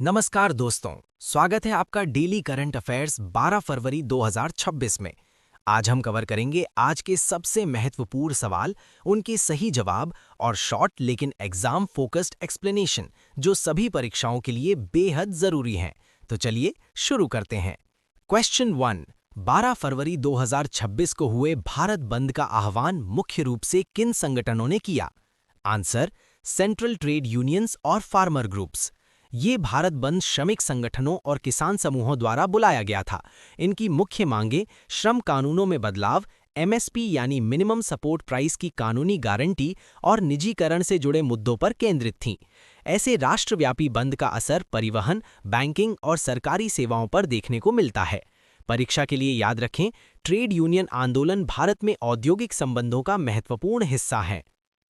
नमस्कार दोस्तों, स्वागत है आपका डेली करंट अफेयर्स 12 फरवरी 2026 में। आज हम कवर करेंगे आज के सबसे महत्वपूर्ण सवाल, उनके सही जवाब और शॉर्ट लेकिन एग्जाम फोकस्ड एक्सप्लेनेशन जो सभी परीक्षाओं के लिए बेहद जरूरी हैं। तो चलिए शुरू करते हैं। क्वेश्चन 1। 12 फरवरी 2026 को हुए भारत बंद का आह्वान मुख्य रूप से किन संगठनों ने किया? आंसर, सेंट्रल ट्रेड यूनियंस और फार्मर ग्रुप्स। ये भारत बंद श्रमिक संगठनों और किसान समूहों द्वारा बुलाया गया था। इनकी मुख्य मांगें श्रम कानूनों में बदलाव, एमएसपी यानी मिनिमम सपोर्ट प्राइस की कानूनी गारंटी और निजीकरण से जुड़े मुद्दों पर केंद्रित थीं। ऐसे राष्ट्रव्यापी बंद का असर परिवहन, बैंकिंग और सरकारी सेवाओं पर देखने को मिलता है। परीक्षा के लिए याद रखें, ट्रेड यूनियन आंदोलन भारत में औद्योगिक संबंधों का महत्वपूर्ण हिस्सा है।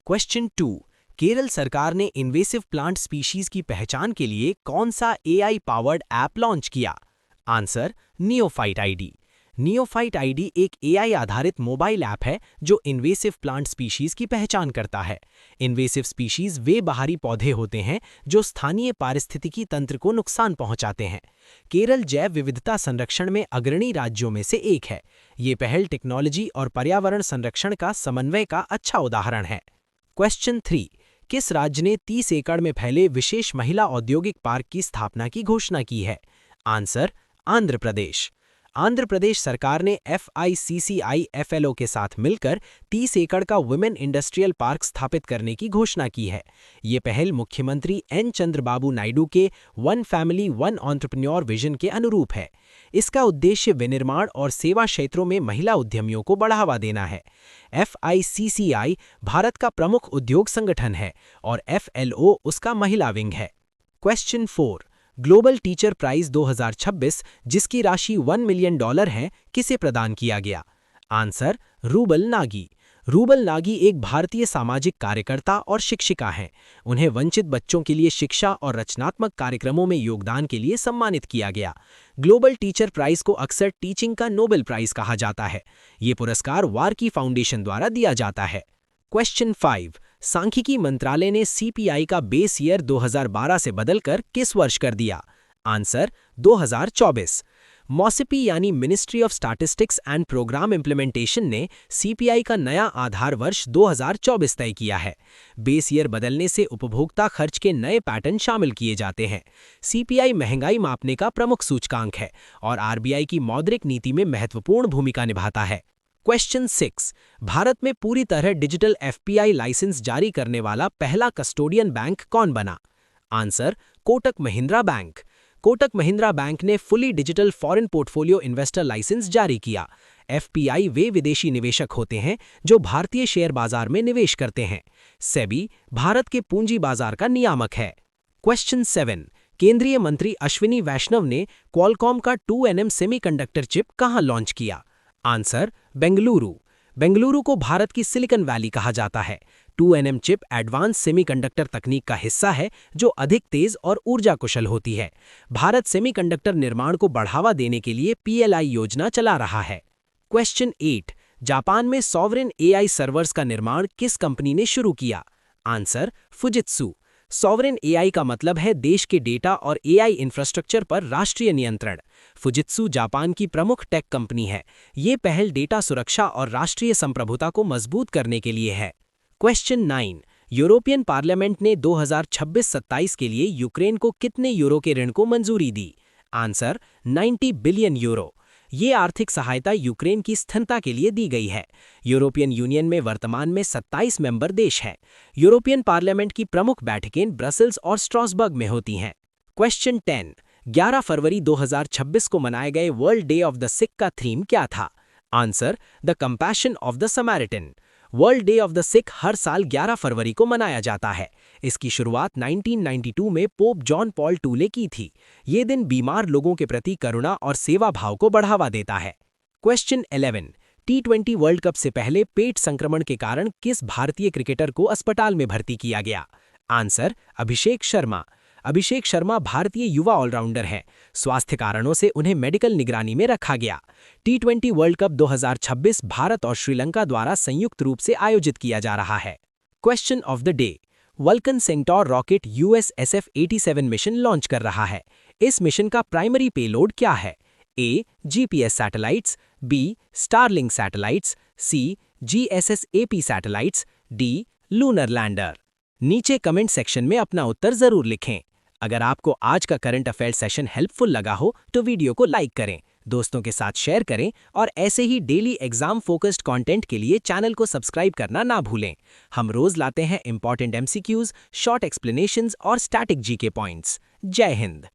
क्वेश्चन 2। केरल सरकार ने इन्वेसिव प्लांट स्पीशीज की पहचान के लिए कौन सा एआई पावर्ड ऐप लॉन्च किया? Answer, neophyte ID. Neophyte ID एक एआई आधारित मोबाइल ऐप है जो इन्वेसिव प्लांट स्पीशीज की पहचान करता है। इन्वेसिव स्पीशीज वे बाहरी पौधे होते हैं जो स्थानीय पारिस्थितिकी तंत्र को नुकसान पहुंचाते हैं। केरल जैव विविधता संरक्षण में अग्रणी राज्यों में से एक है। ये पहल टेक्नोलॉजी और पर्यावरण संरक्षण का समन्वय का अच्छा उदाहरण है। क्वेश्चन 3। किस राज्य ने 30 एकड़ में फैले विशेष महिला औद्योगिक पार्क की स्थापना की घोषणा की है? आंसर, आंध्र प्रदेश। आंध्र प्रदेश सरकार ने FICCI-FLO के साथ मिलकर 30 एकड़ का वुमेन इंडस्ट्रियल पार्क स्थापित करने की घोषणा की है। ये पहल मुख्यमंत्री N चंद्रबाबू नायडू के one family one entrepreneur vision के अनुरूप है। इसका उद्देश्य विनिर्माण और सेवा क्षेत्रों में महिला उद्यमियों को बढ़ावा देना है। FICCI भारत का प्रमुख उद्योग संगठन है और FLO उसका महिला विंग है। क्वेश्चन 4। ग्लोबल टीचर प्राइज 2026 जिसकी राशि $1 मिलियन है, किसे प्रदान किया गया? Answer, rouble Nagi. Rouble Nagi एक भारतीय सामाजिक कार्यकर्ता और शिक्षिका हैं। उन्हें वंचित बच्चों के लिए शिक्षा और रचनात्मक कार्यक्रमों में योगदान के लिए सम्मानित किया गया। ग्लोबल टीचर प्राइज को अक्सर टीचिंग का नोबेल प्राइज कहा जाता है। ये पुरस्कार वार्की फाउंडेशन द्वारा दिया जाता है। क्वेश्चन 5। सांख्यिकी मंत्रालय ने CPI का बेस ईयर 2012 से बदलकर किस वर्ष कर दिया? आंसर, 2024। मॉसिपी यानी ministry of statistics and programme implementation ने CPI का नया आधार वर्ष 2024 तय किया है। बेस ईयर बदलने से उपभोक्ता खर्च के नए पैटर्न शामिल किए जाते हैं। CPI महंगाई मापने का प्रमुख सूचकांक है और RBI की मौद्रिक नीति में महत्वपूर्ण भूमिका निभाता है। क्वेश्चन 6। भारत में पूरी तरह डिजिटल FPI लाइसेंस जारी करने वाला पहला कस्टोडियन बैंक कौन बना? Answer, Kotak Mahindra bank. Kotak Mahindra bank ने fully digital foreign portfolio investor licence जारी किया। FPI वे विदेशी निवेशक होते हैं जो भारतीय शेयर बाजार में निवेश करते हैं। सेबी भारत के पूंजी बाजार का नियामक है। क्वेश्चन 7। केंद्रीय मंत्री अश्विनी वैष्णव ने क्वालकॉम का 2nm सेमीकंडक्टर चिप कहां लॉन्च किया? आंसर, बेंगलुरु। बेंगलुरु को भारत की सिलिकॉन वैली कहा जाता है। 2nm चिप एडवांस सेमीकंडक्टर तकनीक का हिस्सा है जो अधिक तेज और ऊर्जा कुशल होती है। भारत सेमीकंडक्टर निर्माण को बढ़ावा देने के लिए PLI योजना चला रहा है। क्वेश्चन 8। जापान में सॉवरेन AI सर्वर्स का निर्माण किस कंपनी ने शुरू किया? Answer, Fujitsu. सॉवरेन AI का मतलब है देश के डेटा और AI इंफ्रास्ट्रक्चर पर राष्ट्रीय नियंत्रण। फुजित्सु जापान की प्रमुख टेक कंपनी है। ये पहल डेटा सुरक्षा और राष्ट्रीय संप्रभुता को मजबूत करने के लिए है। क्वेश्चन 9। यूरोपियन पार्लियामेंट ने 2026-27 के लिए यूक्रेन को कितने यूरो के ऋण को मंजूरी दी? Answer, 90 billion euro. ये आर्थिक सहायता यूक्रेन की स्थिरता के लिए दी गई है। यूरोपियन यूनियन में वर्तमान में 27 मेंबर देश हैं। यूरोपियन पार्लियामेंट की प्रमुख बैठकें ब्रसेल्स और स्ट्रासबर्ग में होती हैं। क्वेश्चन 10। 11 फरवरी 2026 को मनाए गए world day of the sick का थीम क्या था? Answer, the compassion of the Samaritan. World day of the sick हर साल 11 फरवरी को मनाया जाता है। इसकी शुरुआत 1992 में पोप जॉन पॉल II ने की थी। ये दिन बीमार लोगों के प्रति करुणा और सेवा भाव को बढ़ावा देता है। क्वेश्चन 11। T20 वर्ल्ड कप से पहले पेट संक्रमण के कारण किस भारतीय क्रिकेटर को अस्पताल में भर्ती किया गया? आंसर, अभिषेक शर्मा। अभिषेक शर्मा भारतीय युवा ऑलराउंडर हैं। स्वास्थ्य कारणों से उन्हें मेडिकल निगरानी में रखा गया। T20 वर्ल्ड कप 2026 भारत और श्रीलंका द्वारा संयुक्त रूप से आयोजित किया जा रहा है। Question of the day. Vulcan Centaur rocket USSF-87 mission launch कर रहा है। इस मिशन का प्राइमरी पेलोड क्या है? A. GPS satellites, B. Starlink satellites, C. GSSAP satellites, D. Lunar lander. नीचे कमेंट सेक्शन में अपना उत्तर जरूर लिखें। अगर आपको आज का करंट अफेयर सेशन हेल्पफुल लगा हो तो वीडियो को लाइक करें, दोस्तों के साथ शेयर करें और ऐसे ही डेली एग्जाम फोकस्ड कंटेंट के लिए चैनल को सब्सक्राइब करना ना भूलें। हम रोज लाते हैं इंपॉर्टेंट MCQs, शॉर्ट एक्सप्लेनेशंस और स्टैटिक GK पॉइंट्स। जय हिंद।